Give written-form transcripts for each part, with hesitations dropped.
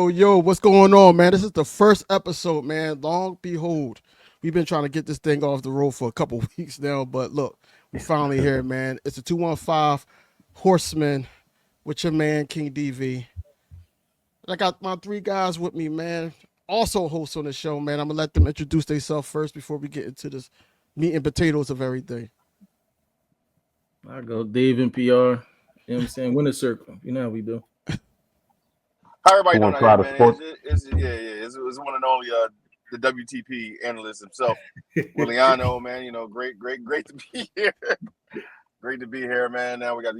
Yo, what's going on, man? This is the first episode, man. Long behold, we've been trying to get this thing off the road for a couple weeks now, but look, we finally here, man. It's a 215 Horsemen with your man, King DV. I got my three guys with me, man. Also hosts on the show, man. I'm going to let them introduce themselves first before we get into this meat and potatoes of everything. I go Dave and PR. You know what I'm saying? Winner circle. You know how we do. How everybody doing out here, man? It's one and only the WTP analyst himself, Williano, man. You know, great to be here. Great to be here, man. Now we got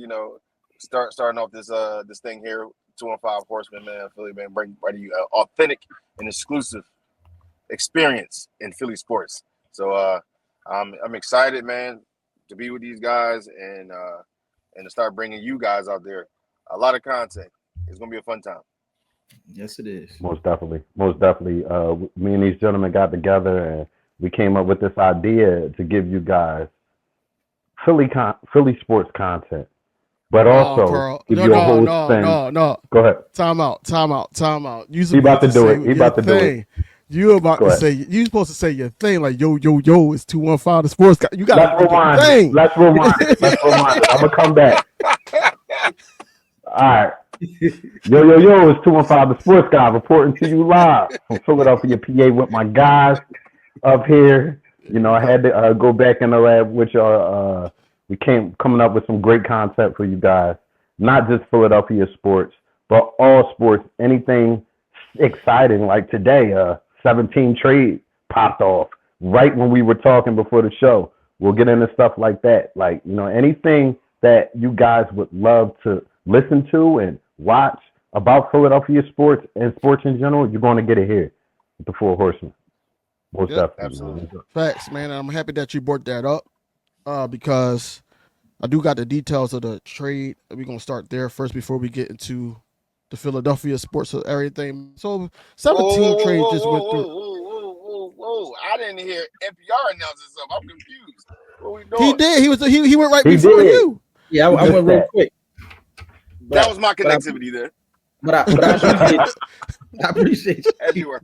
starting off this thing here, 215 Horsemen, man. Philly, man, bring right to you authentic and exclusive experience in Philly sports. So I'm excited, man, to be with these guys and to start bringing you guys out there a lot of content. It's gonna be a fun time. Yes, it is. Most definitely. Me and these gentlemen got together and we came up with this idea to give you guys Philly sports content, but also give you a whole thing. No. Go ahead. Time out. He about to do it. You about to say you supposed to say your thing like yo, it's 215 the sports guy. You got Let's rewind. I'm gonna come back. All right. Yo, it's 215 the sports guy reporting to you live from Philadelphia, PA with my guys up here. You know, I had to go back in the lab with y'all. We coming up with some great content for you guys. Not just Philadelphia sports, but all sports. Anything exciting like today, 17 trade popped off right when we were talking before the show. We'll get into stuff like that. Like, you know, anything that you guys would love to listen to and watch about Philadelphia sports and sports in general, you're going to get it here with the Four Horsemen. Most definitely. Absolutely. Facts, man. I'm happy that you brought that up because I do got the details of the trade. We're going to start there first before we get into the Philadelphia sports and everything. So 17 trades just went through. Whoa. I didn't hear NPR announcing something. I'm confused. What we doing? He did. He went right before you. Yeah, I went real quick. That was my connectivity there. But I appreciate you. As you were.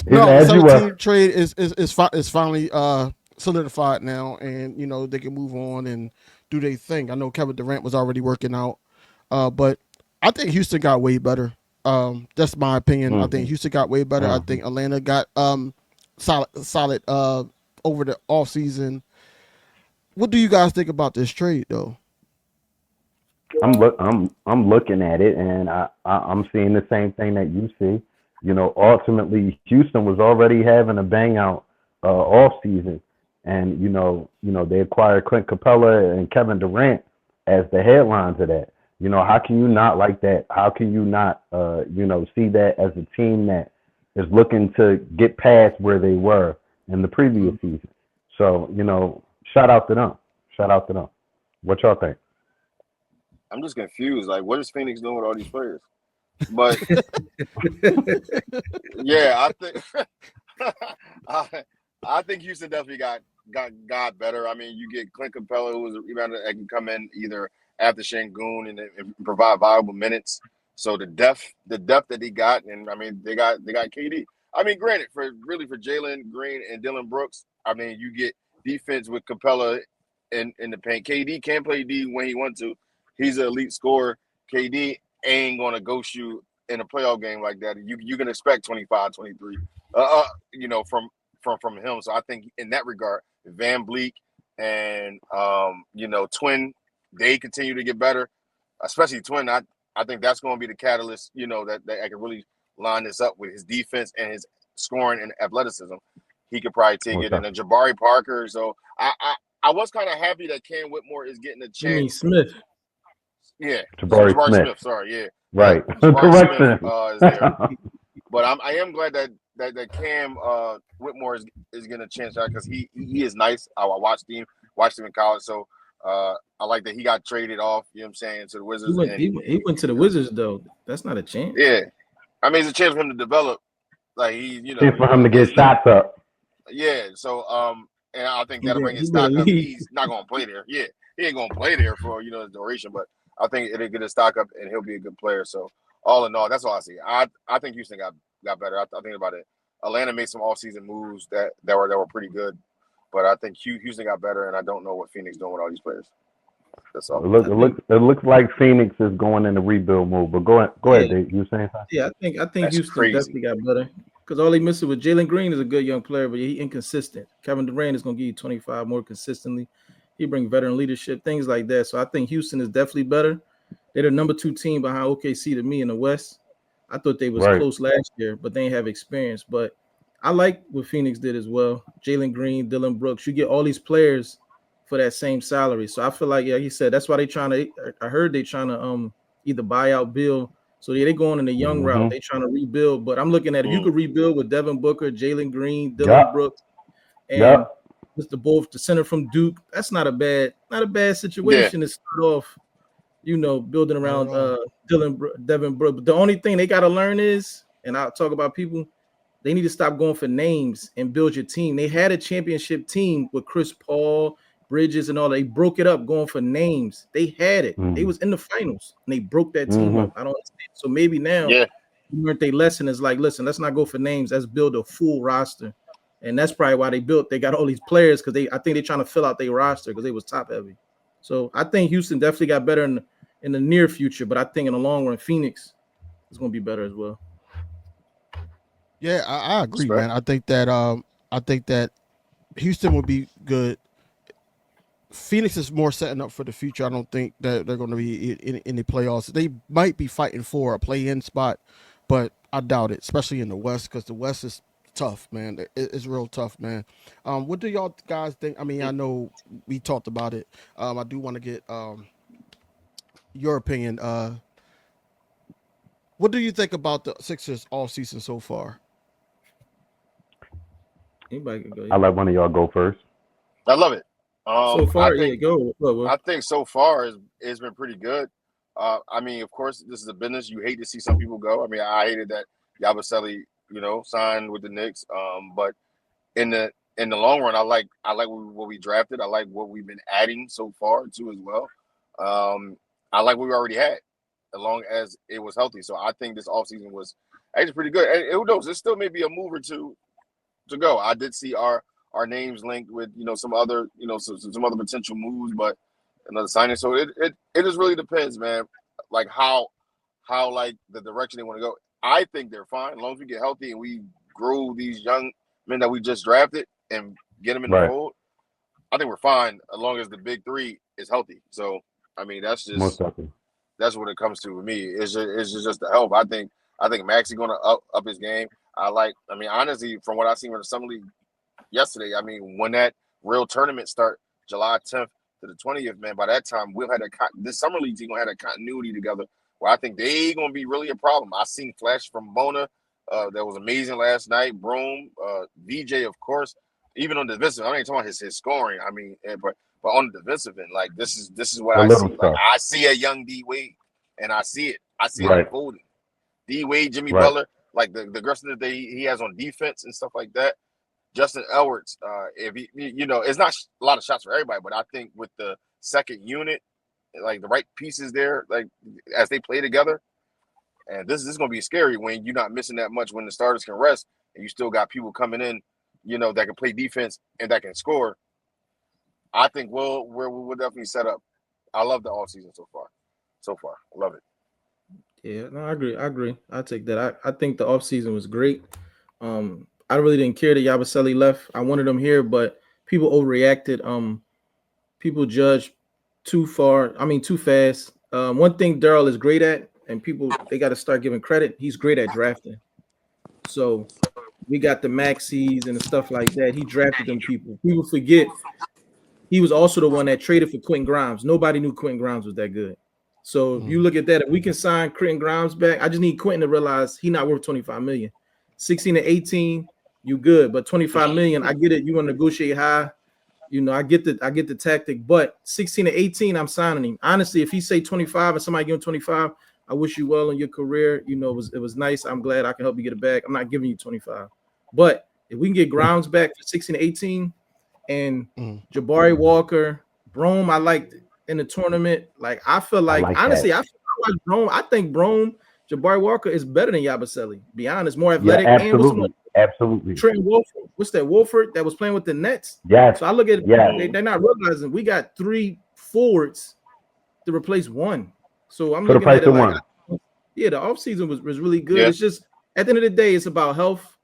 No, 17 trade is finally solidified now, and you know they can move on and do their thing. I know Kevin Durant was already working out, but I think Houston got way better. That's my opinion. I think Houston got way better. I think Atlanta got solid over the offseason. What do you guys think about this trade, though? I'm looking at it, and I'm seeing the same thing that you see. You know, ultimately, Houston was already having a bang out off season, and you know they acquired Clint Capella and Kevin Durant as the headlines of that. You know, how can you not like that? How can you not see that as a team that is looking to get past where they were in the previous season? So, you know, shout out to them. What y'all think? I'm just confused. Like, what is Phoenix doing with all these players? But yeah, I think Houston definitely got better. I mean, you get Clint Capella, who was a rebounder that can come in either after Şengün and provide viable minutes. So the depth that he got, and I mean, they got KD. I mean, granted, for Jalen Green and Dylan Brooks, I mean, you get defense with Capella in the paint. KD can play D when he wants to. He's an elite scorer. KD ain't going to ghost you in a playoff game like that. You can expect 25, 23, from him. So I think in that regard, Van Vliet and, Twin, they continue to get better, especially Twin. I think that's going to be the catalyst, that I can really line this up with his defense and his scoring and athleticism. He could probably take it. And then Jabari Parker. So I was kind of happy that Cam Whitmore is getting a chance. Smith. Yeah, Jabari Smith. Sorry, yeah, right. Correction. Is there. But I am glad that Cam Whitmore is getting a chance because he is nice. I watched him in college, so I like that he got traded off. You know what I'm saying, to the Wizards. He went to the Wizards though. That's not a chance. Yeah, I mean it's a chance for him to develop. Like he, for him to get shots up. Yeah. So and I think that'll bring his He stock better up. leave. He's not gonna play there. Yeah, he ain't gonna play there for the duration, but I think it'll get his stock up and he'll be a good player. So all in all, that's all I see. I think Houston got better. I think about it. Atlanta made some offseason moves that were pretty good, but I think Houston got better, and I don't know what Phoenix doing with all these players. That's all. It looks like Phoenix is going in the rebuild move. But go ahead, Dave. You were saying something? Yeah, I think That's Houston crazy. definitely got better because all they missing with Jalen Green is a good young player, but he inconsistent. Kevin Durant is gonna give you 25 more consistently. He bring veteran leadership, things like that. So I think Houston is definitely better. They're the number 2 team behind OKC to me in the West. I thought they was close last year, but they ain't have experience. But I like what Phoenix did as well. Jalen Green, Dylan Brooks, you get all these players for that same salary. So I feel like, yeah, he said that's why they trying to. I heard they trying to either buy out Bill. So they going in the young route. They trying to rebuild. But I'm looking at if you could rebuild with Devin Booker, Jalen Green, Dylan Brooks, and Mr. Wolf, the center from Duke, that's not a bad situation to start off. Building around Devin Brooks. But the only thing they got to learn is, and I'll talk about people, they need to stop going for names and build your team. They had a championship team with Chris Paul, Bridges, and all. They broke it up going for names. They had it. They was in the finals, and they broke that team up. I don't understand. So maybe now, you learned their lesson is like, listen, let's not go for names. Let's build a full roster. And that's probably why they got all these players because I think they're trying to fill out their roster because they was top heavy. So I think Houston definitely got better in the near future, but I think in the long run, Phoenix is going to be better as well. Yeah, I agree, man. I think that Houston will be good. Phoenix is more setting up for the future. I don't think that they're going to be in the playoffs. They might be fighting for a play-in spot, but I doubt it, especially in the West, because the West is tough, man. It's real tough, man. What do y'all guys think? I mean, I know we talked about it. I do want to get your opinion. What do you think about the Sixers all season so far? Anybody can go. I'll let one of y'all go first. I love it. So far, go. I think so far it's been pretty good. I mean, of course, this is a business. You hate to see some people go. I mean, I hated that Yabusele, signed with the Knicks. But in the long run, I like what we drafted. I like what we've been adding so far too as well. I like what we already had, as long as it was healthy. So I think this offseason was actually pretty good. And who knows? There still may be a move or two to go. I did see our names linked with some other some other potential moves, but another signing. So it just really depends, man. Like how like the direction they want to go. I think they're fine as long as we get healthy and we grow these young men that we just drafted and get them in the fold. I think we're fine as long as the big three is healthy. So I mean that's just that's what it comes to with me. It's just the help. I think Maxey going to up his game. I mean honestly, from what I seen in the summer league yesterday, I mean, when that real tournament start July 10th to the 20th, man, by that time we'll have this summer league team gonna have a continuity together where I think they gonna be really a problem. I seen flash from Bona that was amazing last night. Broom, VJ, of course, even on the defensive. I ain't talking about his scoring. I mean, but on the defensive end, like this is what I see. Like I see a young D Wade, and I see it unfolding. D Wade, Jimmy Butler, like the aggressiveness that he has on defense and stuff like that. Justin Edwards, if he, it's not a lot of shots for everybody, but I think with the second unit, like the right pieces there, like as they play together, and this is going to be scary when you're not missing that much when the starters can rest and you still got people coming in, that can play defense and that can score. I think we'll definitely set up. I love the offseason so far. I love it. Yeah, no, I agree. I take that. I think the offseason was great. I really didn't care that Yabusele left. I wanted him here, but people overreacted. People judged too fast. One thing Daryl is great at, and they got to start giving credit. He's great at drafting. So we got the Maxies and the stuff like that. He drafted them people. People forget he was also the one that traded for Quentin Grimes. Nobody knew Quentin Grimes was that good. So if you look at that, if we can sign Quentin Grimes back, I just need Quentin to realize he's not worth $25 million. 16 to 18. You good, but 25 million, I get it. You want to negotiate high, I get the tactic, but 16 to 18, I'm signing him. Honestly, if he say 25 and somebody give him 25, I wish you well in your career. It was nice. I'm glad I can help you get it back. I'm not giving you 25, but If we can get Grimes back for 16-18 and Jabari Walker, Brome, I liked in the tournament. Like I feel like honestly, I like Brome. I think Brome, Jabari Walker is better than Yabusele. Be honest, more athletic. Absolutely, absolutely. Trent Wolford, what's that? Wolford that was playing with the Nets. Yes. So I look at they're not realizing we got 3 forwards to replace one. So I'm looking at it like, the offseason was really good. Yeah. It's just at the end of the day, it's about health,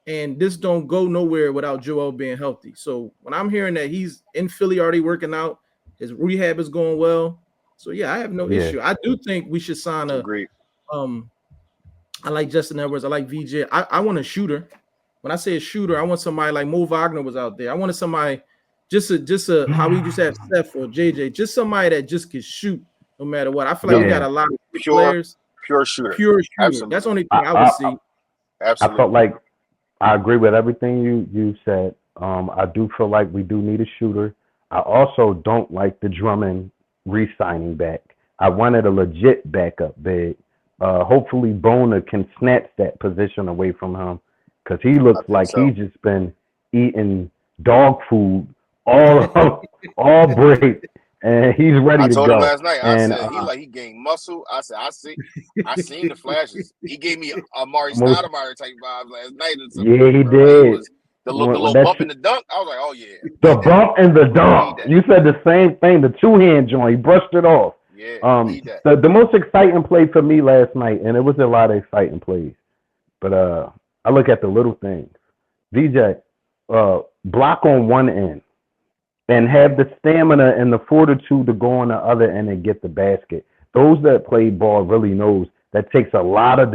and this don't go nowhere without Joel being healthy. So when I'm hearing that he's in Philly already working out, his rehab is going well. So yeah, I have no issue. I do think we should sign a. I like Justin Edwards. I like VJ. I want a shooter. When I say a shooter, I want somebody like Mo Wagner was out there. I wanted somebody just a how we just have Steph or JJ, just somebody that just can shoot no matter what. I feel like we got a lot of players. Pure shooter. Absolutely. That's the only thing I would see. Absolutely. I felt like I agree with everything you said. I do feel like we do need a shooter. I also don't like the Drummond re-signing back. I wanted a legit backup big. Hopefully Bona can snatch that position away from him because he looks like he's just been eating dog food all break. And he's ready to go. I told him last night. I said he gained muscle. I said I seen the flashes. He gave me a Mari Stoudemire type vibe last night. Yeah, he did. The little bump in the dunk. I was like, oh yeah. The bump and the dunk. You said the same thing. The 2-hand joint. He brushed it off. Yeah. The most exciting play for me last night, and it was a lot of exciting plays. But I look at the little things. VJ, block on one end. And have the stamina and the fortitude to go on the other end and get the basket. Those that play ball really knows that takes a lot of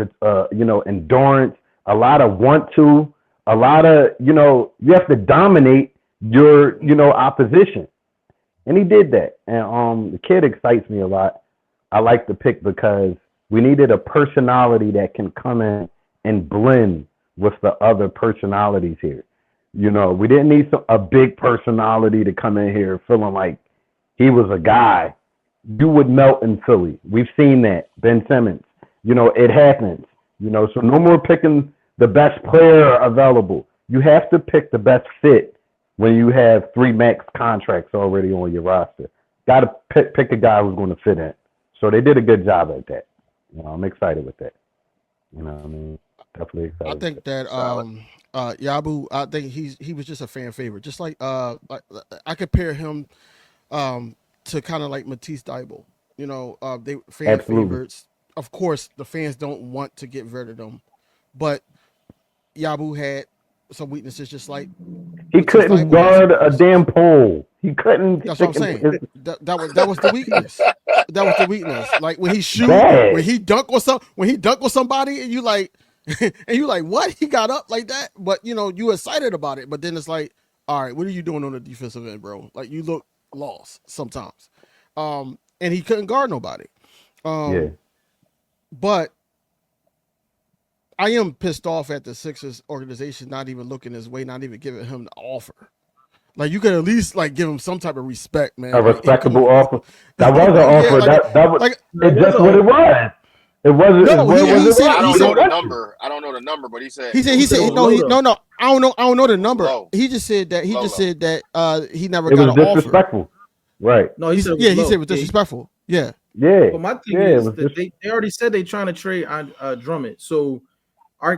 endurance, a lot of want to, a lot of you have to dominate your opposition, and he did that. And the kid excites me a lot. I like the pick because we needed a personality that can come in and blend with the other personalities here. We didn't need a big personality to come in here feeling like he was a guy. You would melt in Philly. We've seen that. Ben Simmons. It happens. So no more picking the best player available. You have to pick the best fit when you have 3 max contracts already on your roster. Got to pick a guy who's going to fit in. So they did a good job at that. I'm excited with that. Definitely excited. I think that Yabu, I think he was just a fan favorite. Just like I compare him to kind of like Matisse Thybulle. They fan favorites. Of course, the fans don't want to get rid of them, but Yabu had some weaknesses, just like he couldn't guard a damn pole. He couldn't. That's what I'm saying. That was the weakness. That was the weakness. Like when he shoot, when he dunk with somebody, and you like. And you like, what? He got up like that? But, you excited about it. But then it's like, all right, what are you doing on the defensive end, bro? Like, you look lost sometimes. And he couldn't guard nobody. But I am pissed off at the Sixers organization not even looking his way, not even giving him the offer. Like, you could at least, give him some type of respect, man. A respectable offer. That was an offer. That was just what it was. It wasn't. I don't know the number. I don't know the number, but he said no. I don't know the number. Low. He just said that he never got an offer. Disrespectful. Right. No, he said he said it was disrespectful. Yeah. But my thing is that they already said they trying to trade on Drummond. So our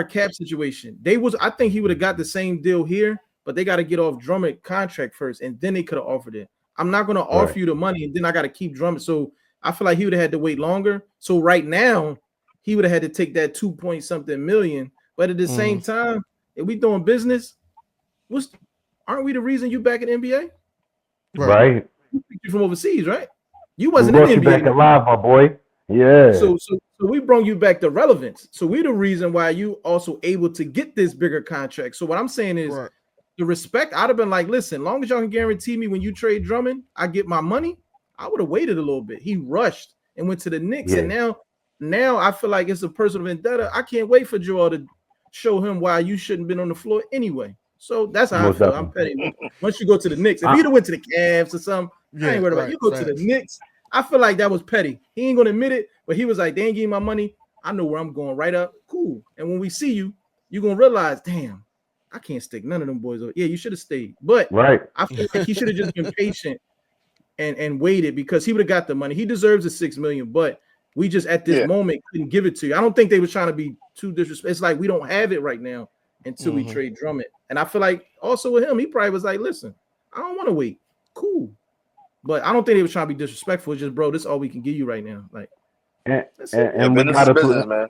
cap situation. I think he would have got the same deal here, but they got to get off Drummond contract first, and then they could have offered it. I'm not going to offer you the money, and then I got to keep Drummond. So I feel like he would have had to wait longer. So right now, he would have had to take that 2-point-something million. But at the same time, if we doing business, aren't we the reason you back in the NBA? Right. You from overseas, right? You wasn't in the NBA. Back alive, my boy. Yeah. So we brought you back to relevance. So we the reason why you also able to get this bigger contract. So what I'm saying is the respect. I'd have been like, listen, long as y'all can guarantee me when you trade Drummond, I get my money. I would have waited a little bit. He rushed and went to the Knicks, and now I feel like it's a personal vendetta. I can't wait for Joel to show him why you shouldn't have been on the floor anyway. So that's how I feel. I'm petty. Once you go to the Knicks, if you'd have went to the Cavs or something, I ain't worried about it. You go to the Knicks. I feel like that was petty. He ain't gonna admit it, but he was like, they ain't give me my money. I know where I'm going right up. Cool. And when we see you, you're gonna realize, damn, I can't stick none of them boys up. Yeah, you should have stayed. But I feel like he should have just been patient and waited because he would have got the money. He deserves the $6 million, but we just at this moment couldn't give it to you. I don't think they were trying to be too disrespectful. It's like we don't have it right now until we trade Drummond. And I feel like also with him, he probably was like, listen, I don't want to wait. Cool. But I don't think they were trying to be disrespectful. It's just, bro, this is all we can give you right now. Like, and we got business, man.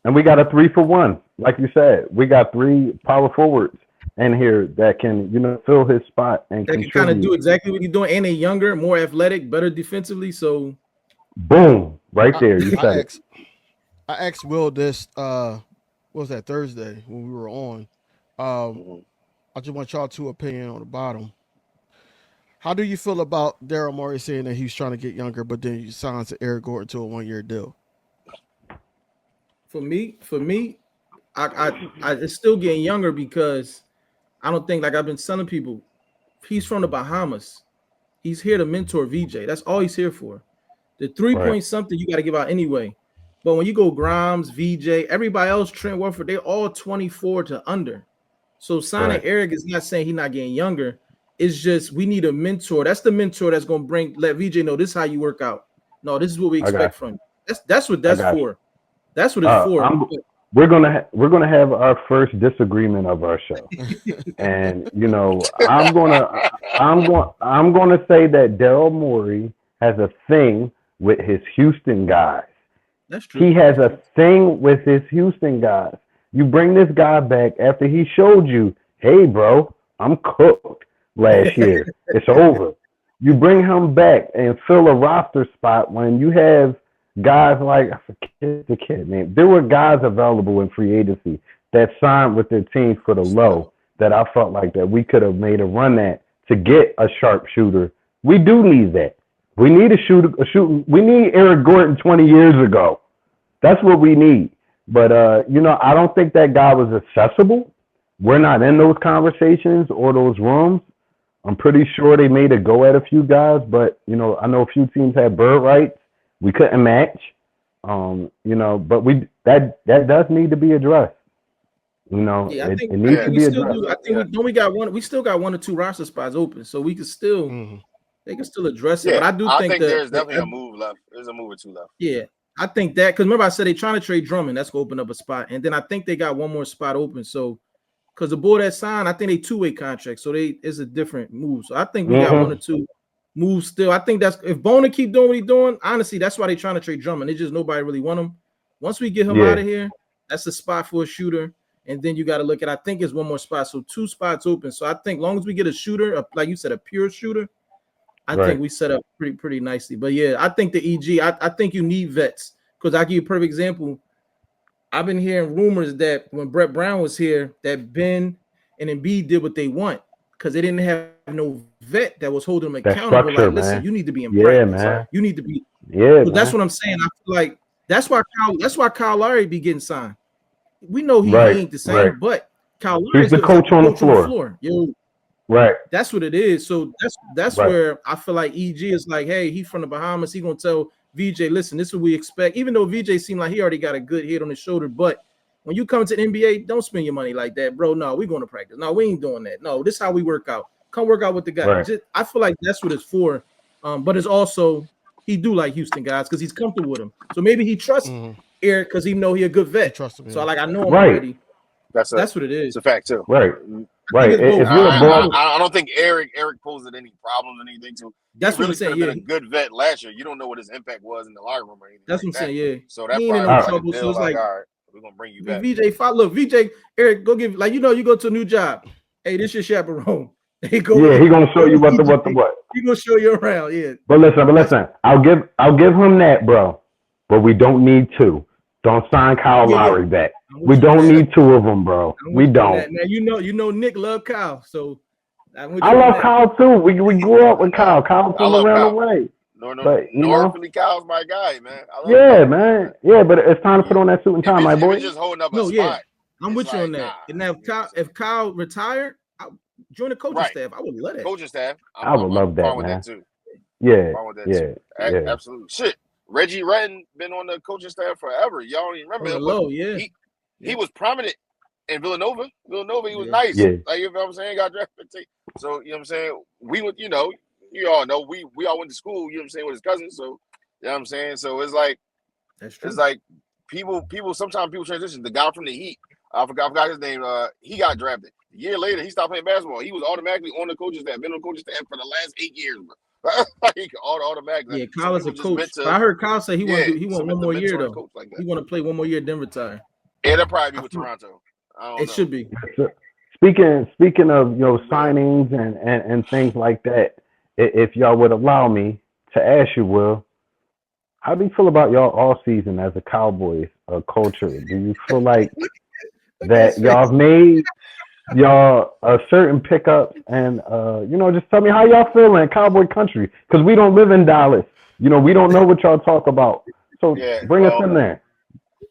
And we got a 3-for-1, like you said. We got 3 power forwards in here that can, fill his spot and that can kind of do exactly what he's doing. And they're younger, more athletic, better defensively. So, boom, right there. You said it. I asked Will this. What was that, Thursday when we were on? I just want y'all two opinion on the bottom. How do you feel about Daryl Morey saying that he's trying to get younger, but then he signs to Eric Gordon to a 1-year deal? For me, I it's still getting younger because I don't think, like I've been telling people, he's from the Bahamas. He's here to mentor VJ. That's all he's here for. The 3-point something you got to give out anyway. But when you go Grimes, VJ, everybody else, Trent Warford, they're all 24 to under. So signing Eric is not saying he's not getting younger. It's just we need a mentor. That's the mentor that's going to let VJ know this is how you work out. No, this is what we expect from you. That's what that's for. That's what it's for. We're gonna have our first disagreement of our show, and I'm gonna say that Daryl Morey has a thing with his Houston guys. That's true. He has a thing with his Houston guys. You bring this guy back after he showed you, hey, bro, I'm cooked last year. It's over. You bring him back and fill a roster spot when you have guys like, I forget the kid name. There were guys available in free agency that signed with their teams for the low that I felt like that we could have made a run at to get a sharpshooter. We do need that. We need a shooter. We need Eric Gordon 20 years ago. That's what we need. But, I don't think that guy was accessible. We're not in those conversations or those rooms. I'm pretty sure they made a go at a few guys, but, I know a few teams had bird rights. We couldn't match, but that does need to be addressed. It needs to be addressed. We still got 1 or 2 roster spots open, so we can still they can still address it. But I think there's definitely a move left. There's a move or 2 left. Yeah, I think that because remember I said they're trying to trade Drummond. That's gonna open up a spot, and then I think they got 1 more spot open. So because the boy that signed, I think they 2-way contracts, so it's a different move. So I think we got 1 or 2. Move still. I think that's if Bona keep doing what he's doing. Honestly, that's why they're trying to trade Drummond. It's just nobody really want him. Once we get him out of here, that's a spot for a shooter. And then you got to look at. I think it's 1 more spot, so 2 spots open. So I think long as we get a shooter, like you said, a pure shooter, I think we set up pretty nicely. But yeah, I think the EG. I think you need vets because I give you a perfect example. I've been hearing rumors that when Brett Brown was here, that Ben and Embiid did what they want. Because they didn't have no vet that was holding them accountable. Like, listen, you need to be in practice. Man. You need to be. Yeah, so that's what I'm saying. I feel like that's why Kyle Lowry be getting signed. We know he ain't the same, but Kyle Lowry's the coach on the floor. Yo, right. That's what it is. So that's where I feel like EG is like, hey, he's from the Bahamas. He gonna tell VJ, listen, this is what we expect. Even though VJ seemed like he already got a good head on his shoulder, but when you come to the NBA, don't spend your money like that, bro. No, we're going to practice. No, we ain't doing that. No, this is how we work out. Come work out with the guys. Right. I feel like that's what it's for. But it's also he do like Houston guys because he's comfortable with them. So maybe he trusts Eric because he know he a good vet. Trust him, so I know him already. That's what it is. It's a fact too. Right. I don't think Eric posed any problems or anything. So that's what I'm saying. Been a good vet last year. You don't know what his impact was in the locker room or anything. That's what I'm saying. Yeah. So that's probably so it's like, all right, we're gonna bring you back. VJ, Eric, go give you go to a new job. Hey, this your chaperone. He gonna show you what. He gonna show you around. Yeah. But listen. I'll give him that, bro. But we don't need 2. Don't sign Kyle Lowry back. We don't need 2 of them, bro. We don't. Now you know Nick loved Kyle, so I love Kyle too. We grew up with Kyle. Kyle from around the way. Normally Kyle's my guy, man. Man. Yeah, but it's time to put on that suit and tie, my boy. Just holding up a spot. I'm with you on that. And now if Kyle retired, join the coaching staff. I would love that. Coaching staff. I would love that, man. Too. Yeah. Absolutely. Shit. Reggie Redden been on the coaching staff forever. Y'all don't even remember him. Yeah. He was prominent in Villanova, he was Yeah. nice. Yeah. Like, you know what I'm saying? Got drafted. So, you know what I'm saying? We would, you all know we all went to school, you know what I'm saying, with his cousins. So, you know what I'm saying? So it's like people sometimes people transition. The guy from the Heat, I forgot his name, he got drafted. A year later, he stopped playing basketball. He was automatically on the coaching staff, been on the coaching staff for the last 8 years, bro. Like automatically. Yeah, Kyle is a coach. But I heard Kyle say he want one more year though. Like he want to play one more year, then retire. It'll probably be with Toronto. I don't know. It should be. Speaking of signings and things like that, if y'all would allow me to ask you, Will, how do you feel about y'all all season as a Cowboys culture? Do you feel like that y'all have made y'all a certain pickup and just tell me how y'all feel in Cowboy country, because we don't live in Dallas. We don't know what y'all talk about. So bring us in there.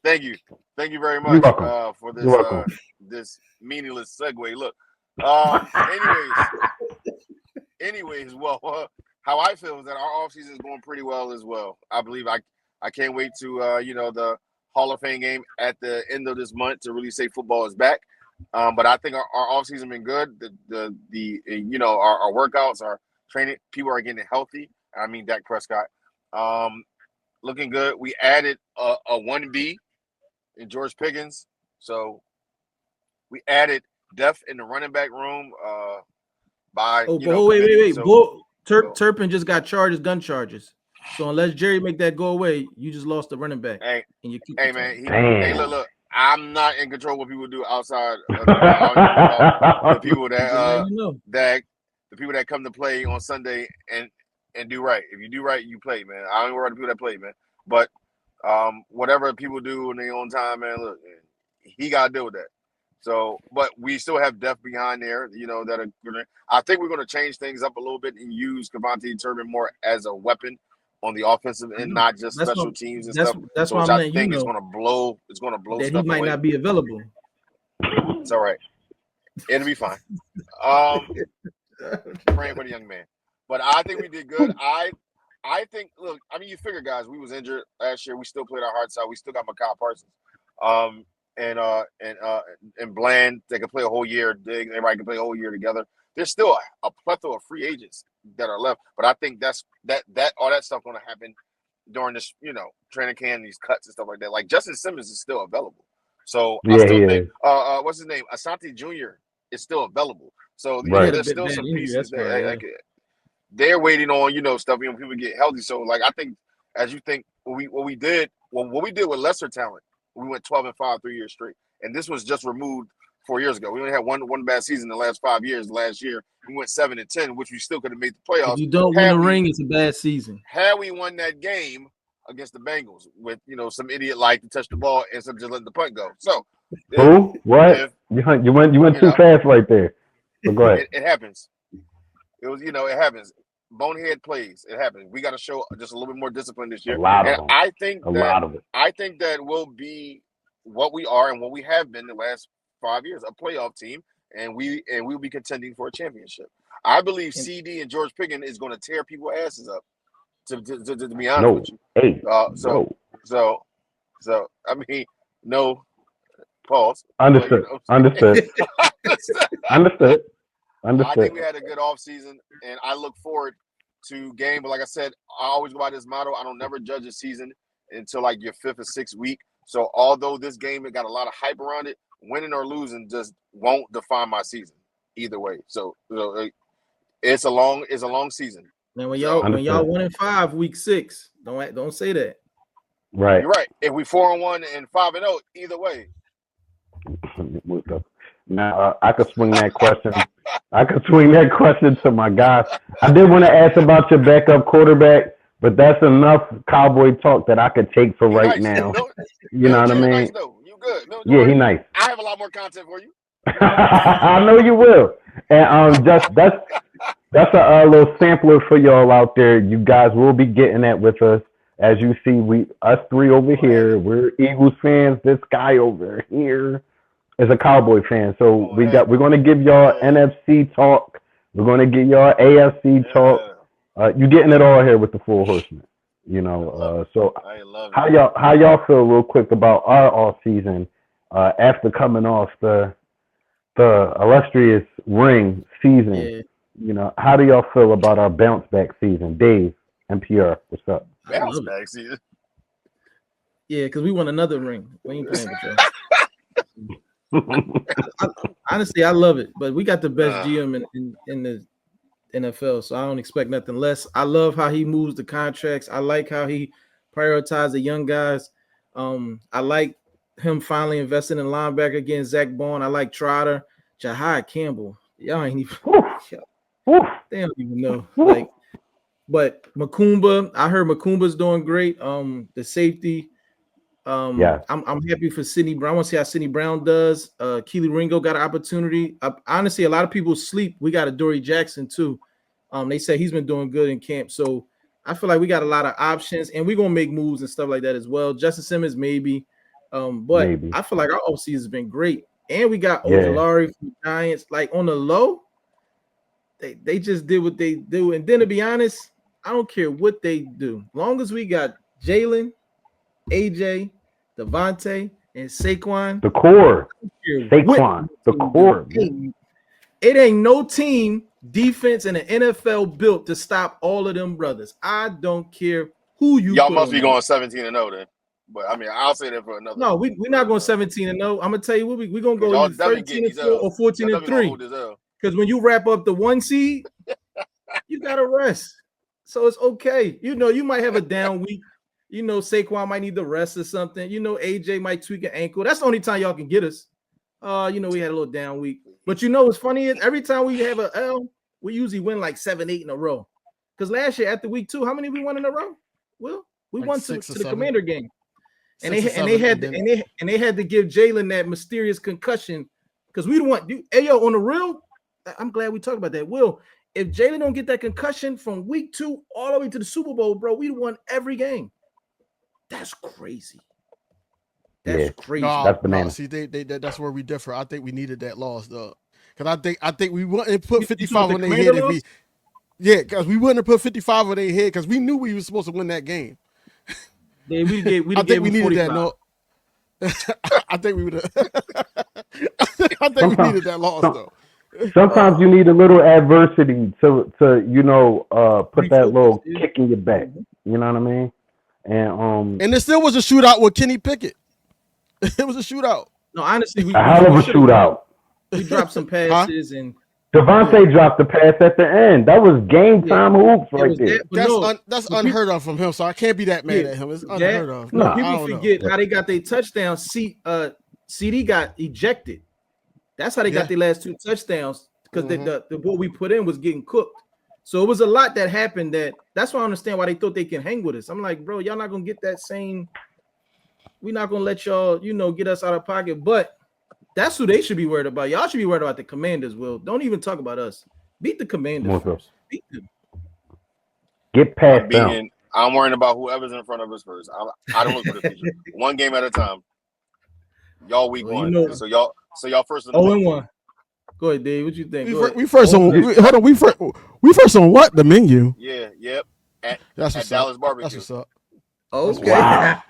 Thank you very much. You're welcome. For this You're welcome. This meaningless segue. Look, anyways, well, how I feel is that our offseason is going pretty well as well. I believe I can't wait to the Hall of Fame game at the end of this month to really say football is back. But I think our offseason been good. Our workouts, our training, people are getting healthy. I mean, Dak Prescott, looking good. We added a 1B in George Pickens, so we added depth in the running back room. Wait. So, Turpin just got gun charges. So unless Jerry make that go away, you just lost the running back. Hey, and you keep man. Look. I'm not in control of what people do outside of the people that the people that come to play on Sunday and do right. If you do right, you play, man. I don't worry about the people that play, man. But whatever people do in their own time, man, look, he got to deal with that. So, but we still have depth behind there, that are gonna. I think we're going to change things up a little bit and use Cavante Turpin more as a weapon on the offensive end, not just special teams and stuff. That's why I think it's going to blow. It's going to blow that stuff he might away. not be available. It's all right. It'll be fine. Praying for the young man, but I think we did good. I think. Look, I mean, you figure, guys, we was injured last year. We still played our hearts out. We still got Mekhi Parsons. And Bland, they can play a whole year. Everybody can play a whole year together. There's still a plethora of free agents that are left, but I think that all that stuff going to happen during this, training camp, these cuts and stuff like that. Like Justin Simmons is still available, so I still think what's his name, Asante Jr. is still available. So there's still some pieces that they're waiting on, stuff. People get healthy. So like I think, as you think, what we did with lesser talent. We went 12-5 3 years straight, and this was just removed 4 years ago. We only had one bad season in the last 5 years. Last year, we went 7-10, which we still could have made the playoffs. If you don't win a ring, it's a bad season. Had we won that game against the Bengals with some idiot like to touch the ball instead of just letting the punt go. So, what? You went too fast right there. So go ahead. It happens. It was it happens. Bonehead plays. It happens. We got to show just a little bit more discipline this year. I think that will be what we are and what we have been the last 5 years, a playoff team, and we'll be contending for a championship. I believe CD and George Pickens is going to tear people's asses up. To be honest with you. So I mean, no pause. Understood. Understood. I think we had a good offseason, and I look forward to game. But like I said, I always go by this motto. I don't never judge a season until like your 5th or 6th week. So although this game it got a lot of hype around it, winning or losing just won't define my season either way. So it's a long season. Now when y'all 1-5 week 6, don't say that. Right. You're right. If we 4-1 and 5-0, either way. Now I could swing that question. I could swing that question to my guys. I did want to ask about your backup quarterback, but that's enough Cowboy talk that I could take for right now. You know what I mean? Nice, though. You good? He nice. I have a lot more content for you. I know you will. And that's a little sampler for y'all out there. You guys will be getting that with us. As you see, us three over here, we're Eagles fans. This guy over here is a Cowboy fan. So we're going to give y'all NFC talk. We're going to give y'all AFC talk. You're getting it all here with the full Horsemen. So how y'all feel real quick about our off season? after coming off the illustrious ring season. Yeah. You know, how do y'all feel about our bounce back season? Dave, NPR, what's up? Bounce back season. Yeah, because we won another ring. We ain't playing with y'all. Honestly, I love it, but we got the best GM in the NFL, so I don't expect nothing less. I love how he moves the contracts. I like how he prioritized the young guys. I like him finally investing in linebacker again, Zach Bond. I like Trotter, Jahai Campbell. Y'all ain't even they don't even know. Like, but Makumba, I heard Makumba's doing great. The safety. I'm happy for Sidney Brown. I want to see how Sidney Brown does. Keely Ringo got an opportunity. Honestly, a lot of people sleep. We got a Dory Jackson too. They say he's been doing good in camp. So I feel like we got a lot of options, and we're gonna make moves and stuff like that as well. Justin Simmons, maybe. But maybe. I feel like our offseason has been great. And we got Ojulari from the Giants. Like on the low, they just did what they do. And then to be honest, I don't care what they do. Long as we got Jalen, AJ, Devontae, and Saquon. The core. Saquon. The core. It ain't no team, defense, in the NFL built to stop all of them brothers. I don't care who you Y'all must be going 17-0 then. But I mean, I'll say that for another. No, we're not going 17-0. I'm gonna tell you what we're gonna go 13-4 or 14-3. Because when you wrap up the 1 seed, you gotta rest. So it's okay. You know, you might have a down week. You know, Saquon might need the rest or something. You know, AJ might tweak an ankle. That's the only time y'all can get us. You know, we had a little down week. But you know what's funny is every time we have a L, we usually win like 7-8 in a row. Because last year after week 2, how many we won in a row? Well, we like won to the 7. Commander game. And they had to give Jalen that mysterious concussion because we don't want on the real. I'm glad we talked about that. Will, if Jalen don't get that concussion from week 2 all the way to the Super Bowl, bro, we'd won every game. That's crazy. That's crazy. That's bananas. See, that's where we differ. I think we needed that loss though, because I think we wouldn't put 55 on their head. Because we wouldn't have put 55 on their head because we knew we were supposed to win that game. Yeah, we I think we needed that. No, I think we would have. I think we needed that loss though. Sometimes you need a little adversity to put that little kick in your back. You know what I mean? And there still was a shootout with Kenny Pickett. It was a shootout. No, honestly, a hell of a shootout. We dropped some passes and Devontae dropped the pass at the end. That was game time hoops right there. That's unheard of from him, so I can't be that mad at him. It's unheard of. People forget how they got their touchdown. CD got ejected. That's how they got their last 2 touchdowns because the what we put in was getting cooked. So it was a lot that happened. That's why I understand why they thought they can hang with us. I'm like, bro, y'all not gonna get that same. We're not gonna let y'all, get us out of pocket. But that's who they should be worried about. Y'all should be worried about the Commanders. Will don't even talk about us. Beat the Commanders first. Beat them. Get past them. I'm worrying about whoever's in front of us first. I don't look for the future. One game at a time. Y'all week 1. So y'all first. 0-1. Go ahead, Dave. What you think? We first on. Hold on. We first on what? The menu. Yeah. Yep. At Dallas Barbecue. That's what's up. Okay. Wow.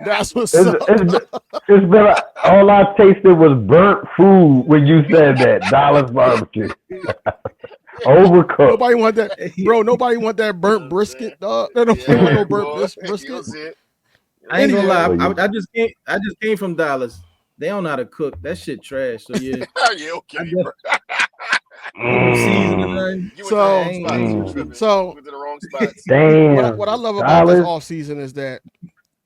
That's what's up. It's been all I tasted was burnt food when you said that. Dallas Barbecue. Overcooked. Nobody want that, bro. Nobody want that burnt brisket, dog. They don't want no burnt brisket. I ain't gonna lie. I just came from Dallas. They don't know how to cook. That shit trash. So yeah. Yeah, okay. So went to the wrong spots. Damn. What I love about this off season is that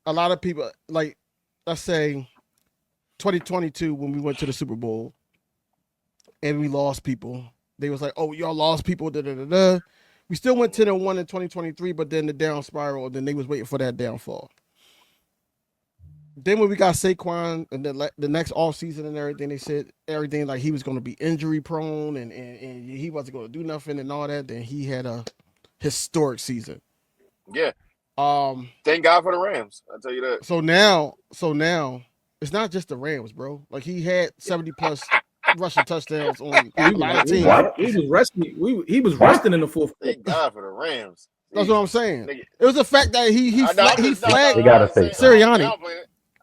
a lot of people, like, let's say 2022 when we went to the Super Bowl and we lost people. They was like, "Oh, y'all lost people." We still went 10-1 in 2023, but then the down spiral. Then they was waiting for that downfall. Then when we got Saquon and the next off season and everything, they said everything like he was going to be injury prone and he wasn't going to do nothing and all that. Then he had a historic season. Yeah. Thank God for the Rams. I'll tell you that. So now it's not just the Rams, bro. Like he had 70+ rushing touchdowns on a lot of teams. He was resting. He was resting in the fourth quarter. Thank God for the Rams. That's what I'm saying. It was the fact that he flagged They gotta say Sirianni.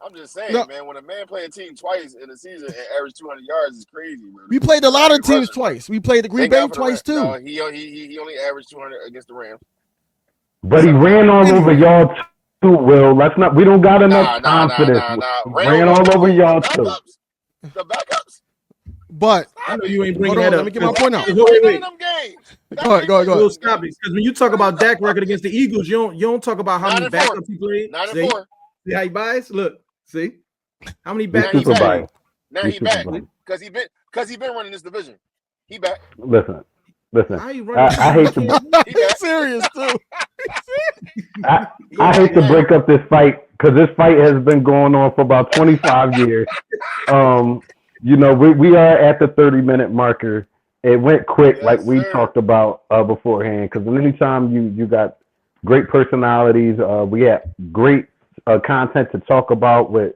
I'm just saying, No. man. When a man play a team twice in a season and average 200 yards is crazy, bro. We played a lot of teams twice. We played the Green Bay twice too. No, he only averaged 200 against the Rams. But he ran all over y'all too, Will. We don't got enough time for this. Ran all over y'all too. The backups. But I know you ain't bringing that up. Let me get my point out. Wait. Go ahead. We'll stop it. Because when you talk about Dak record against the Eagles, you don't talk about how many backups he played. 9-4. See how he buys? Look, see how many backups he played. Now he back because he been running this division. He back. Listen. I hate to. He's serious too. I hate to break up this fight because this fight has been going on for about 25 years. We are at the 30-minute marker. It went quick, like we talked about beforehand. Because anytime you got great personalities, we have great content to talk about with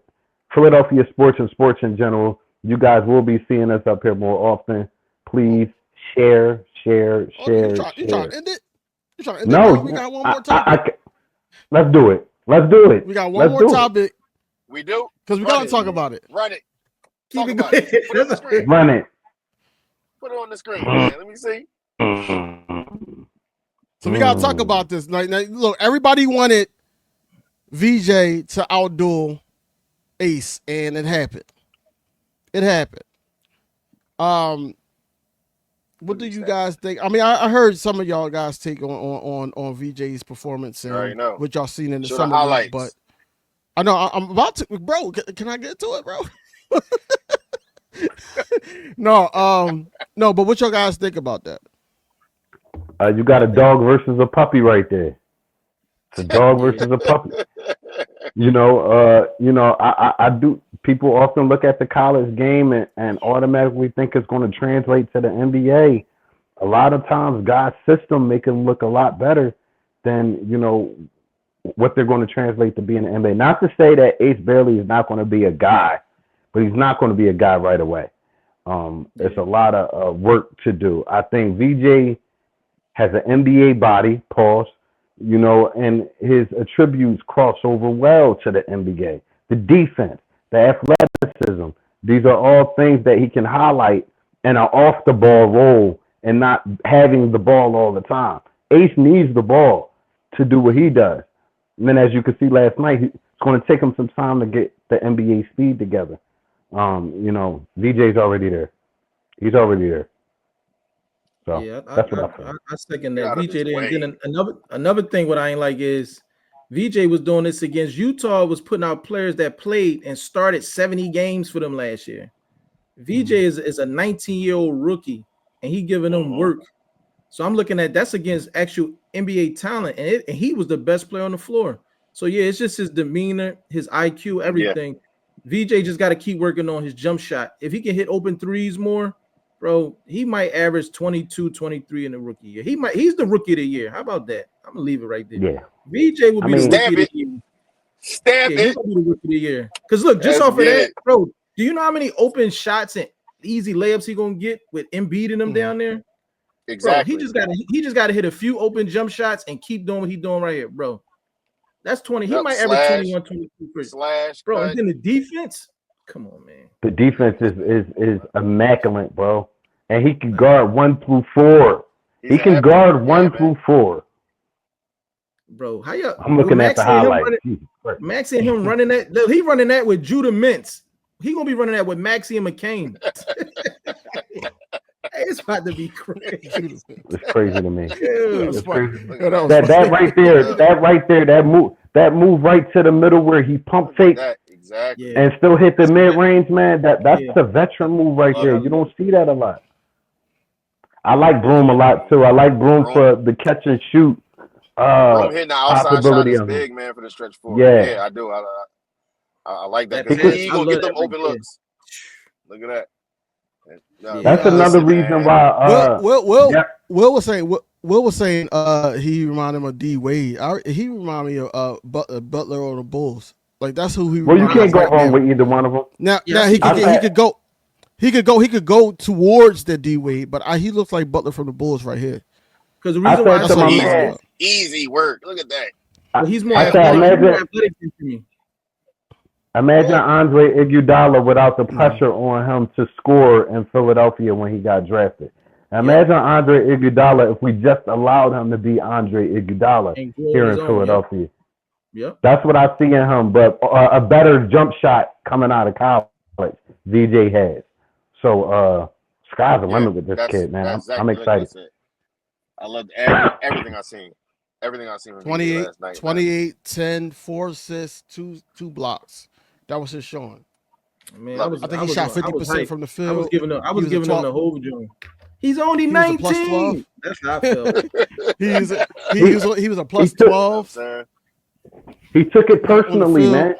Philadelphia sports and sports in general. You guys will be seeing us up here more often. Please share. You trying to end it? No, we got one more topic. Let's do it. We got one more topic. We do? Because we got to talk about it. Run it. Keep it going. Put it on the screen. Run it. Put it on the screen, man. Let me see. So we got to talk about this. Now, look, everybody wanted VJ to outduel Ace, and it happened. What do you guys think? I mean, I heard some of y'all guys take on VJ's performance and what y'all seen in the summer highlights. But I know I'm about to, bro. Can I get to it, bro? No. But what y'all guys think about that? You got a dog versus a puppy right there. It's a dog versus a puppy. I do. People often look at the college game and automatically think it's going to translate to the NBA. A lot of times, God's system make them look a lot better than what they're going to translate to be in the NBA. Not to say that Ace Bailey is not going to be a guy, but he's not going to be a guy right away. It's a lot of work to do. I think VJ has an NBA body, pause, and his attributes cross over well to the NBA. The defense, the athleticism, these are all things that he can highlight in an off-the-ball role and not having the ball all the time. Ace needs the ball to do what he does. And then as you could see last night, it's going to take him some time to get the NBA speed together. VJ's already there. He's already there. So yeah, that's what I second that. VJ didn't. Then another thing what I ain't like is VJ was doing this against Utah, was putting out players that played and started 70 games for them last year. VJ is a 19-year-old rookie, and he giving them work. So I'm looking at that's against actual NBA talent, and he was the best player on the floor. So yeah, it's just his demeanor, his IQ, everything. Yeah. VJ just got to keep working on his jump shot. If he can hit open threes more, bro, he might average 22, 23 in the rookie year. He's the rookie of the year. How about that? I'm gonna leave it right there. Yeah. VJ will be the rookie of the year. Stamp it. He's gonna be the rookie of the year. Because look, just off of that, bro, do you know how many open shots and easy layups he gonna get with Embiid and them down there? Exactly. Bro, he just gotta hit a few open jump shots and keep doing what he's doing right here, bro. That's 20. He might average 21, 22 first. Bro, and then the defense. Come on, man. The defense is immaculate, bro. And he can guard 1 through 4. He can guard 1 through 4. Bro, how you? I'm looking at the highlights. Max and him running that. Look, he running that with Judah Mintz. He gonna be running that with Maxie and McCain. It's about to be crazy. It's crazy to me. It's crazy. That right there, that move right to the middle where he pump fake and still hit the mid range, man. That's a veteran move right there. You don't see that a lot. I like Broom a lot too. I like Broom for the catch and shoot. Broom hitting the outside shot is big, man, for the stretch forward. Yeah, I do. I like that because he gonna get them open looks. Look at that. That's another reason why. Will was saying he reminded him of D Wade. He reminded me of Butler on the Bulls. Like that's who he. Well, you can't go wrong with either one of them. Now he could go towards the D Wade, but he looks like Butler from the Bulls right here. Because the reason why I say easy work. Look at that. He's more athletic than me. Imagine Andre Iguodala without the pressure on him to score in Philadelphia when he got drafted. Imagine Andre Iguodala if we just allowed him to be Andre Iguodala here in Philadelphia. Yep. That's what I see in him, but a better jump shot coming out of college, VJ has. So, sky's the limit with this kid, man. Exactly I'm excited. I loved everything I seen. Everything I seen from 28, last night. 28, 10, 4 assists, two blocks. That was his showing. Man, I think he shot 50% from the field. I was giving him the whole joint. He's only 19. That's how I felt. he was a plus 12. He took it personally, man.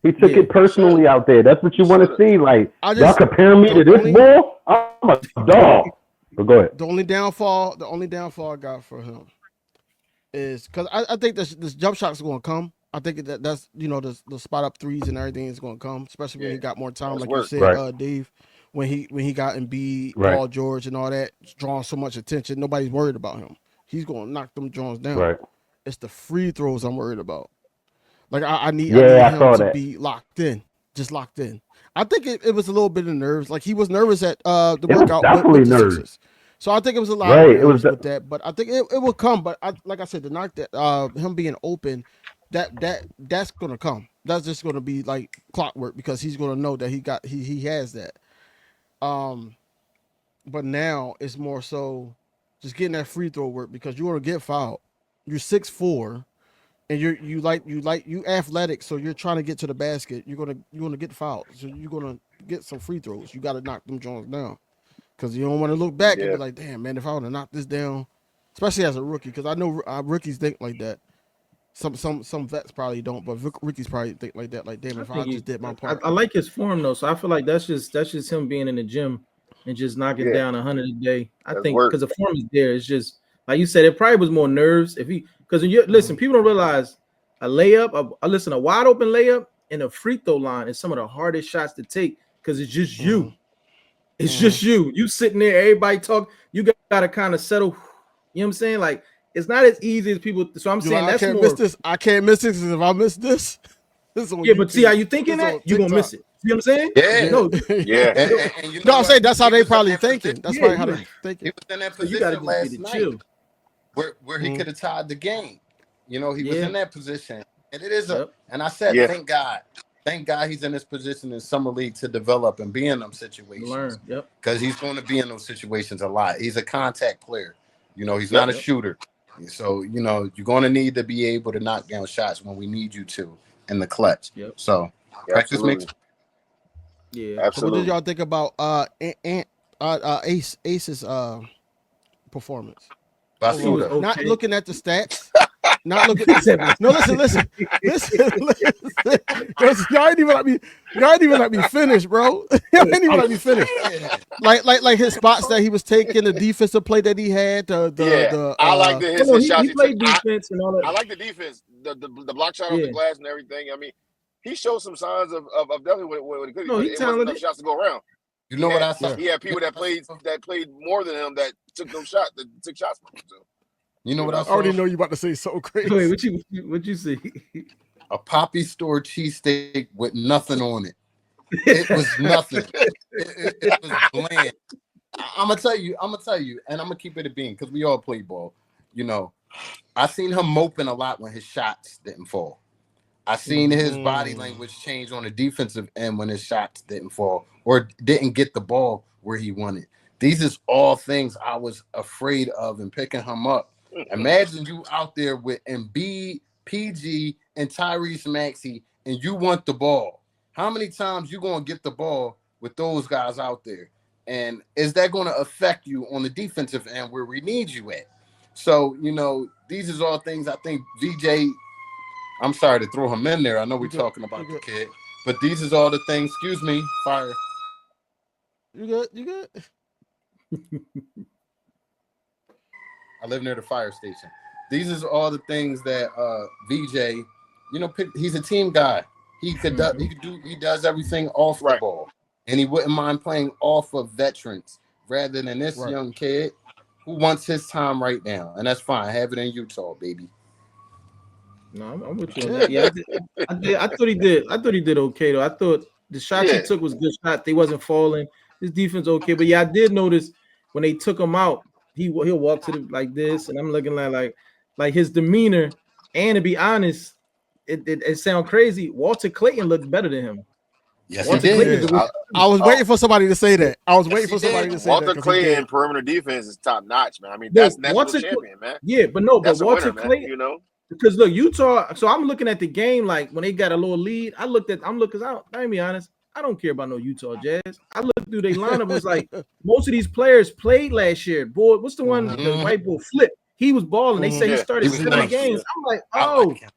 He took it personally out there. That's what you want to see. Like, y'all comparing me to this ball? I'm a dog. But go ahead. The only downfall I got for him is because I think this jump shot is going to come. I think that's the spot up threes and everything is going to come, especially when he got more time, like you said, Dave. When he got Embiid, Paul George, and all that, drawing so much attention, nobody's worried about him. He's going to knock them Jones down. Right. It's the free throws I'm worried about. Like I need him to be locked in, just locked in. I think it was a little bit of nerves. Like he was nervous at the workout with the Sixers. So I think it was a lot of nerves with that. But I think it will come. But like I said, to knock that him being open, that's gonna come. That's just gonna be like clockwork because he's gonna know that he has that. But now it's more so just getting that free throw work because you're gonna get fouled. You're 6'4", and you athletic, so you're trying to get to the basket. You're gonna get fouled, so you're gonna get some free throws. You got to knock them Jones down because you don't want to look back and be like, damn man, if I would have knocked this down, especially as a rookie, because I know rookies think like that. Some vets probably don't, but rookies probably think like that. Like, damn, if I just did my part. I like his form though, so I feel like that's just him being in the gym and just knocking down 100 a day. I think because the form is there. It's just like you said, it probably was more nerves because when you listen, people don't realize a layup, a wide open layup and a free throw line is some of the hardest shots to take because it's just you. It's just you. You sitting there, everybody talk. You got to kind of settle. You know what I'm saying? Like it's not as easy as people. So I'm saying that's more. Miss this. I can't miss this if I miss this. But see how you thinking that you're gonna miss it. See what I'm saying? Yeah. And I'm saying that's how they probably thinking. That's probably how they thinking. He was in that position last night where he could have tied the game. You know, he was in that position. And it is and I said, thank God he's in this position in summer league to develop and be in them situations. Learn, because he's going to be in those situations a lot. He's a contact player. You know, he's not a shooter. So, you know, you're going to need to be able to knock down shots when we need you to in the clutch. So, practice makes. Yeah, absolutely. So what did y'all think about Ace's performance? Not looking at the stats. Not looking. No, listen. Y'all ain't even let me finish, bro. Y'all ain't even let me finish. Like his spots that he was taking, the defensive play that he had. I like his shots. He played defense and all that. I like the defense, the block shot off the glass and everything. I mean, he showed some signs of definitely what he could. No, he's talented. Enough shots to go around. You know what I saw? He had people that played more than him that took those shots. That took shots from him too. You know what I saw? I already know you about to say so crazy. Wait, what you see? A Poppy store cheesesteak with nothing on it. It was nothing. it was bland. I'm gonna tell you, and I'm gonna keep it a bean because we all play ball. You know, I seen him moping a lot when his shots didn't fall. I seen his body language change on the defensive end when his shots didn't fall or didn't get the ball where he wanted. These is all things I was afraid of in picking him up. Imagine you out there with Embiid, PG, and Tyrese Maxey, and you want the ball. How many times you gonna get the ball with those guys out there? And is that gonna affect you on the defensive end where we need you at? So, you know, these is all things I think VJ, I'm sorry to throw him in there. I know we're talking about the kid, but these is all the things, excuse me, fire. You good? I live near the fire station. These is all the things that VJ, you know, he's a team guy. He does everything off the ball, and he wouldn't mind playing off of veterans rather than this young kid who wants his time right now, and that's fine. Have it in Utah, baby. No, I'm with you on that. Yeah, I thought he did. I thought he did okay though. I thought the shots he took was good shots. They wasn't falling. His defense okay, but yeah, I did notice when they took him out, he'll walk to the like this, and I'm looking like his demeanor. And to be honest, it sounds crazy. Walter Clayton looked better than him. Yes, Walter he Clayton did. I was waiting for somebody to say that. I was waiting Yes, for he somebody did. to say Walter that. Clayton perimeter defense is top notch, man. I mean, No, that's national Walter, champion, man. yeah, but That's a Walter winner, man. Clayton. You know, Because look, Utah. So I'm looking at the game like when they got a little lead. I'm looking. I'll be honest. I don't care about no Utah Jazz. I looked through their lineup. It was like most of these players played last year. Boy, what's the one? The white boy Flip. He was balling. They say he started 70 nice. games. I'm like, I oh, like him.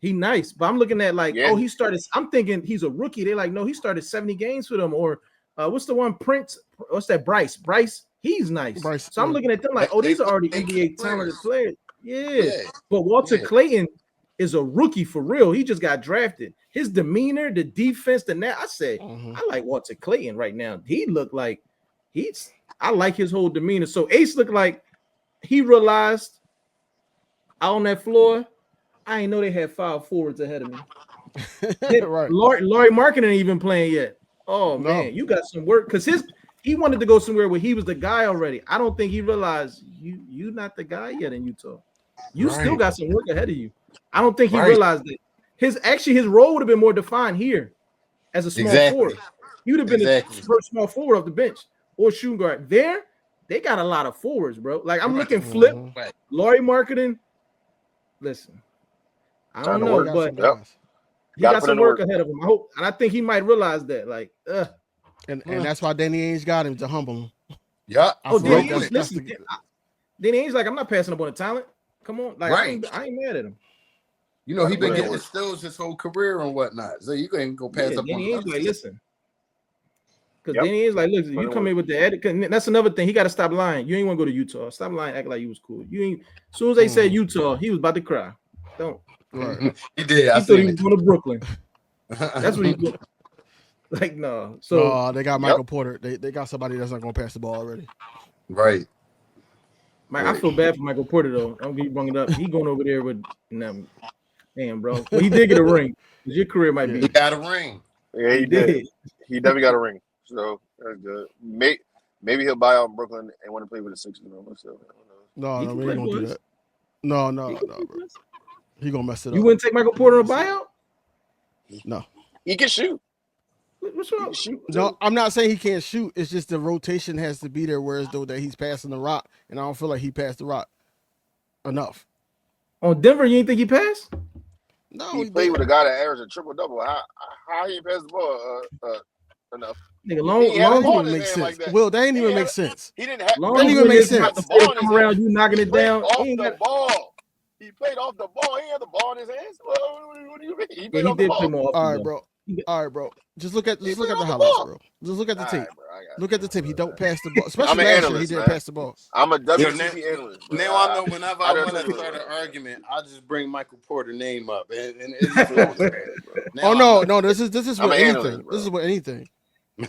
he nice. But I'm looking at like, Yeah. oh, he started. I'm thinking he's a rookie. They're like, no, he started 70 games for them. Or what's the one? Prince. What's that? Bryce. He's nice. Bryce, so I'm looking at them like, oh, these are already They NBA talented players. Yeah. Yeah. But Walter Yeah. Clayton is a rookie for real. He just got drafted. His demeanor, the defense, I said, I like Walter Clayton right now. He looked like I like his whole demeanor. So Ace looked like he realized out on that floor, I didn't know they had 5 forwards ahead of me. right. Laurie Markin ain't even playing yet. Oh, No. man, you got some work. Because he wanted to go somewhere where he was the guy already. I don't think he realized you not the guy yet in Utah. You still got some work ahead of you. I don't think he realized that. His role would have been more defined here as a small forward. He would have been the first small forward off the bench or shooting guard. There, they got a lot of forwards, bro. Like I'm looking Flip, Laurie Marketing. Listen, I don't know, but he got some work ahead of him. I hope, and I think he might realize that. Like, and that's why Danny Ainge got him to humble him. Yeah. Oh, Danny Ainge, listen, Danny Ainge, like I'm not passing up on the talent. Come on, like I ain't mad at him. You know, he been getting stills his whole career and whatnot. So you can go pass up Danny on Ainge, like, listen. Because Danny Ainge, like, look, you come in with the edit. That's another thing. He got to stop lying. You ain't want to go to Utah. Stop lying, act like you was cool. You ain't. As soon as they said Utah, he was about to cry. Don't. Right. He did. He thought he was going to Brooklyn. That's what he did. Like, no. So they got Michael Porter. They got somebody that's not going to pass the ball already. Right. I feel bad for Michael Porter though. I'm gonna bring it up. He going over there with them. Damn, bro. Well, he did get a ring. Your career might be. He got a ring. Yeah, he did. He definitely got a ring. So that's good. Maybe he'll buy out in Brooklyn and want to play with the Sixers. No, we ain't gonna do that. No, bro. He gonna mess it up. You wouldn't take Michael Porter a buyout? No. He can shoot. What's wrong? No, I'm not saying he can't shoot. It's just the rotation has to be there, whereas though that he's passing the rock, and I don't feel like he passed the rock enough. On Denver, you ain't think he passed? No, he played with a guy that averaged a triple-double. How he passed the ball enough? Nigga, long make sense. Like that. Will, that ain't even make sense. He didn't have. That didn't even make sense. The ball come around, you knocking it down. Off the ball. He played off the ball. He had the ball in his hands. What do you mean? He played off the ball. All right, bro. Just look at the highlights, bro. Just look at the tape. Look at the tape. He don't pass the ball. Especially last year, he didn't pass the ball. I'm a WTP analyst. Now I know whenever I want to start an argument, I just bring Michael Porter's name up, and no. This is with anything. This is with anything.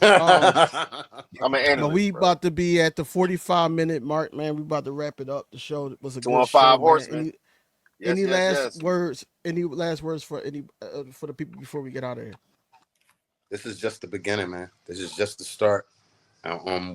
I'm an analyst. But we about to be at the 45-minute mark, man. We about to wrap it up. The show was a good show. Horsemen. Any last words? Any last words for the people before we get out of here? This is just the beginning, man. This is just the start.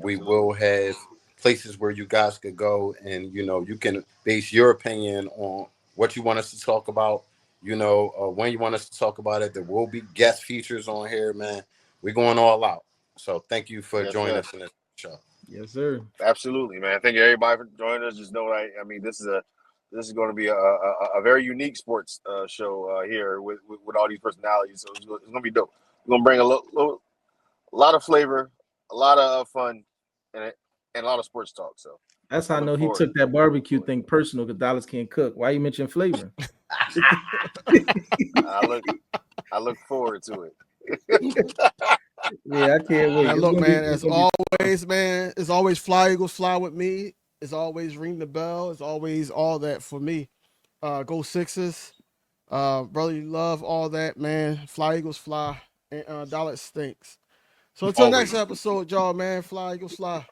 We will have places where you guys could go, and you can base your opinion on what you want us to talk about. When you want us to talk about it. There will be guest features on here, man. We're going all out. So thank you for joining us in this show. Yes, sir. Absolutely, man. Thank you everybody for joining us. Just know, this is going to be a very unique sports show here with all these personalities. So it's going to be dope. We're going to bring a lot of flavor, a lot of fun, and a lot of sports talk. So that's how I know he took that barbecue thing personal because Dallas can't cook. Why you mention flavor? I look forward to it. Yeah, I can't wait. And look, man, as always, man, it's always Fly Eagles Fly with me. It's always ring the bell. It's always all that for me. Go Sixers. Brotherly love, all that, man. Fly Eagles Fly. And Dallas stinks. So until next episode, y'all, man. Fly Eagles Fly.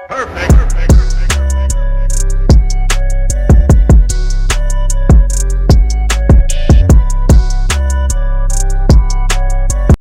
Perfect.